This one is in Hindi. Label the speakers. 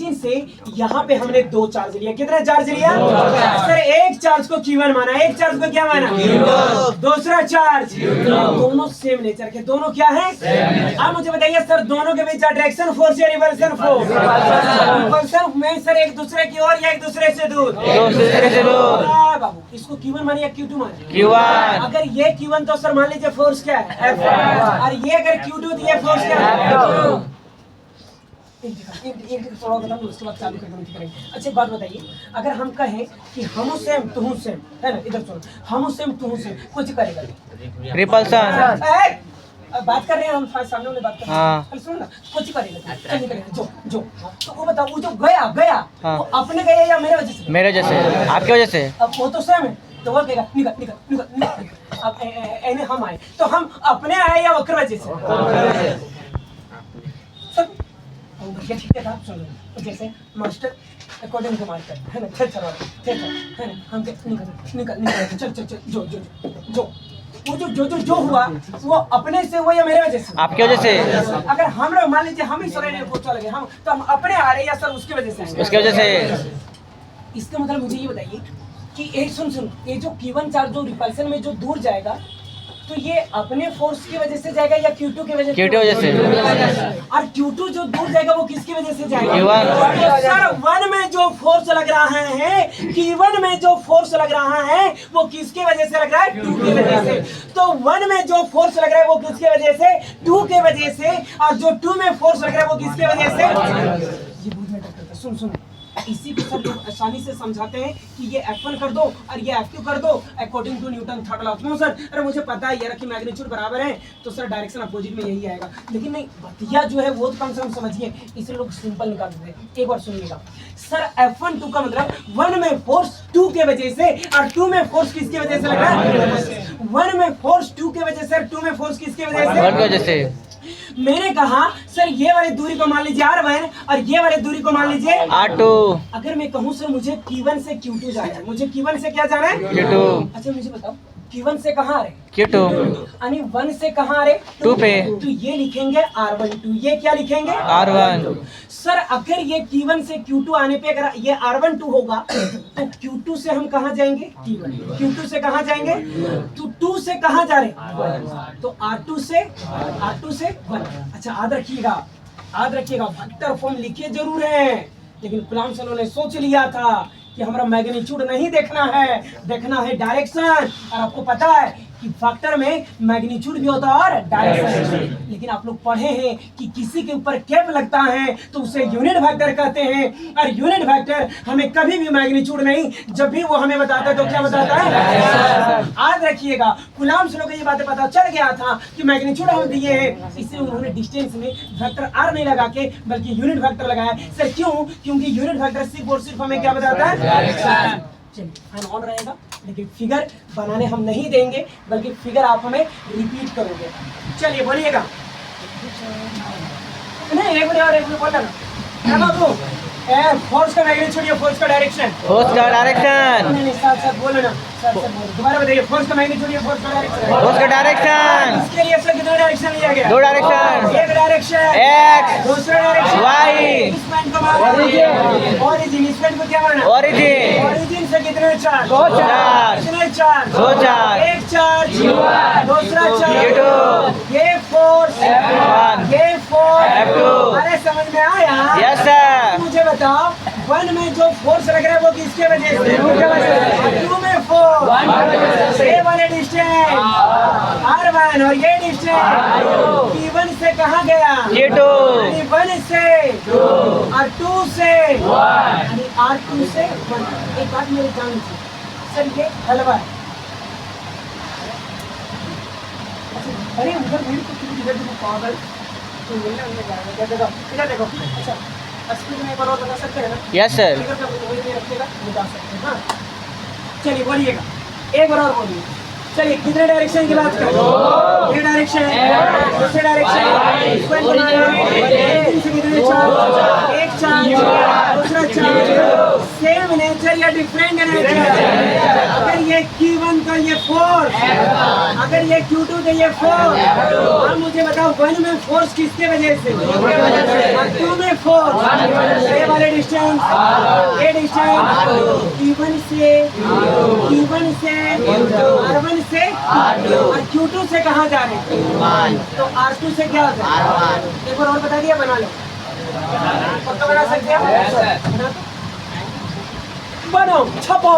Speaker 1: ओरिजिन से यहाँ पे हमने 2 चार्ज लिया। कितना चार्ज लिया सर? एक चार्ज को Q1 माना, एक चार्ज को क्या माना? दूसरा चार्ज। दोनों सेम नेचर के, दोनों क्या है? अब मुझे बताइए सर, दोनों के बीच अट्रैक्शन फोर्स या रिपल्सन फोर्स? रिपल्सन में सर एक दूसरे की ओर या एक दूसरे से दूर? बाबू इसको Q1 माने या Q2 माने?
Speaker 2: Q1।
Speaker 1: अगर ये Q1 तो सर मान लीजिए फोर्स क्या है? F1। और ये अगर Q2 तो ये फोर्स क्या है? एक थोड़ा बता दो, उसके बाद चालू करेंगे। अच्छा बात बताइए, अगर हम कहें कि हम सेम तू सेम है ना, इधर सुनो, हम सेम तू सेम, कुछ करेगा
Speaker 2: रिपल्सन।
Speaker 1: बात कर रहे हैं हम, सामने वाले बात कर रहे हैं।
Speaker 2: हाँ।
Speaker 1: सुनो ना, कुछ करेगा नहीं करेगा, जो तो वो बताओ, वो जो गया
Speaker 2: हाँ।
Speaker 1: वो अपने गया या मेरे वजह से?
Speaker 2: मेरे वजह से, आपकी वजह से।
Speaker 1: अब वो तो सेम है, तो वो कहेगा निकल। अब एने हम आए तो हम अपने आए या वक्र वजह से? बढ़िया ठीक है साहब, सुनो। तो जैसे मास्टर अकॉर्डिंग टू मास्टर है ना, चल है ना, हम निकल चल जो हुआ वो अपने से हुआ या मेरे वजह से?
Speaker 2: आपकी वजह से।
Speaker 1: अगर हम लोग मान लीजिए हम ही सोरे पूछा लगे हम, तो हम अपने आ रहे हैं या सर उसकी वजह से?
Speaker 2: उसकी वजह से।
Speaker 1: इसका मतलब मुझे ये बताइए कि एक सुन ये जो Q1 चार्ज जो रिपल्सन में जो दूर जाएगा, तो ये अपने फोर्स की वजह से जाएगा या Q2 की वजह से?
Speaker 2: Q2 वजह से।
Speaker 1: और Q2 जो दूर जाएगा वो किसकी वजह से जाएगा?
Speaker 2: Q1।
Speaker 1: तो सर 1 में जो फोर्स लग रहा है, Q1 में जो फोर्स लग रहा है वो किसकी वजह से लग रहा है? 2 की वजह से। तो 1 में जो फोर्स लग रहा है वो किसकी वजह से? 2 के वजह से। और जो 2 में फोर्स लग रहा है वो किसकी वजह से? ये बहुत मैटर करता है। सुन इसी को सब लोग आसानी से समझाते हैं कि ये F1 कर दो और ये F2 कर दो according to Newton third law. क्यों सर? अरे मुझे पता है यार कि मैग्नीट्यूड बराबर है तो सर डायरेक्शन अपोजिट में यही आएगा, लेकिन नहीं, बतिया जो है वो तो कम से कम समझिए, इसलिए लोग सिंपल निकाल देते हैं। एक बार सुनिएगा सर, F1 2 का मतलब 1 में फोर्स 2 के वजह से और 2 में फोर्स किसकी वजह से लगा? 1 में फोर्स 2 के वजह से और 2 में फोर्स किसकी वजह से?
Speaker 2: 1 की वजह से।
Speaker 1: मैंने कहा सर ये वाली दूरी को मान लीजिए R1 और ये वाली दूरी को मान लीजिए
Speaker 2: R2।
Speaker 1: अगर मैं कहूँ सर मुझे Q1 से Q2 जाना है, मुझे Q1 से क्या जाना है?
Speaker 2: Q2।
Speaker 1: अच्छा मुझे बताओ Q1 से कहाँ आ रहे?
Speaker 2: Q2।
Speaker 1: यानी 1 से कहाँ आ रहे?
Speaker 2: 2 पे।
Speaker 1: तो ये लिखेंगे R12, ये क्या लिखेंगे?
Speaker 2: R1।
Speaker 1: सर अगर ये Q1 से Q2 आने पे अगर ये R12 होगा तो Q2 से हम कहाँ जाएंगे? Q1। Q2 से कहाँ जाएंगे? तो 2 से कहाँ जा रहे? तो R2 से 1। अच्छा याद रखिएगा वेक्टर फॉर्म लिखे जरूर है, लेकिन गुलाम सलो ने सोच लिया था कि हमारा मैग्नीट्यूड नहीं देखना है डायरेक्शन। और आपको पता है कि फैक्टर में मैग्नीट्यूड भी होता है और डायरेक्शन। लेकिन आप लोग पढ़े हैं कि किसी के ऊपर कैप लगता है तो उसे यूनिट वेक्टर कहते हैं, और यूनिट वेक्टर हमें कभी भी मैग्नीट्यूड नहीं, जब भी वो हमें बताता है तो क्या बताता है? याद रखिएगा गुलाम सलो को ये बातें पता चल गया था कि मैग्नीट्यूड हम दिए हैं, इसलिए उन्होंने डिस्टेंस में वेक्टर आर नहीं लगा के बल्कि यूनिट वेक्टर लगाया। सर क्यों? क्योंकि यूनिट वेक्टर सिर्फ और सिर्फ हमें क्या बताता है? चलिए ऑन रहेगा, लेकिन फिगर बनाने हम नहीं देंगे, बल्कि फिगर आप हमें रिपीट करोगे। चलिए बोलिएगा। नहीं एक बार बोलना ना बाबू, फोर्स का मैग्नीट्यूड या फोर्स का डायरेक्शन?
Speaker 2: फोर्स का डायरेक्शन।
Speaker 1: नहीं साथ बोलो ना, दोबारा बताइए। फोर्स का मैग्नीट्यूड या फोर्स का डायरेक्शन?
Speaker 2: फोर्स का डायरेक्शन।
Speaker 1: इसके लिए सर कितना डायरेक्शन लिया गया?
Speaker 2: 2 डायरेक्शन।
Speaker 1: एक डायरेक्शन
Speaker 2: X,
Speaker 1: दूसरा डायरेक्शन
Speaker 2: Y।
Speaker 1: इस पॉइंट को माना ओरिजिन, इस पॉइंट को क्या माना? ओरिजिन से कितने चार्ज?
Speaker 2: 2 चार्ज।
Speaker 1: कितने चार्ज?
Speaker 2: 2 चार्ज।
Speaker 1: एक चार्ज दूसरा चार्ज
Speaker 2: Q2।
Speaker 1: ये फोर्स
Speaker 2: F1।
Speaker 1: ये फोर्स
Speaker 2: F2।
Speaker 1: अरे समझ में आया?
Speaker 2: Yes sir.
Speaker 1: मुझे बताओ 1 में जो फोर्स लग रहा है वो किसके वजह से? 2 में फोर्स, ये वाले डिस्टेंस R1 और ये डिस्टेंस P1 से कहाँ गया?
Speaker 2: Q2।
Speaker 1: 1 से और 2 से यानी R2 से 1। एक बात मेरे जान लीजिए सर, ये हलवा है। अरे उधर भीड़ को क्यों इधर देखो पागल, तो मिलने अंदर जाएगा। इधर देखो। अच्छा स्पीड में एक बार और बता सकते हैं ना?
Speaker 2: Yes sir.
Speaker 1: फिगर का वही नहीं रखिएगा, बता सकते हैं। हाँ चलिए बोलिएगा, एक बार और बोलिए। चलिए कितने डायरेक्शन की बात करें? ये डायरेक्शन, दूसरे डायरेक्शन, कितने चार्ज? एक चार्ज दूसरा चार्ज, सेम नेचर या डिफरेंट नेचर? अगर ये Q1 का ये फोर्स, अगर ये Q2 का ये फोर्स, अब मुझे बताओ 1 में फोर्स किसके वजह से? 2 में फोर्स, ये वाले डिस्टेंस ये डिस्टेंस Q1 से Q1 से R1 से और Q2 से कहाँ जा रहे हैं? तो R2 से क्या होता है? एक बार और बता दिया, बना लो। पक्का बना सकते हैं आप? बनाओ, छपो।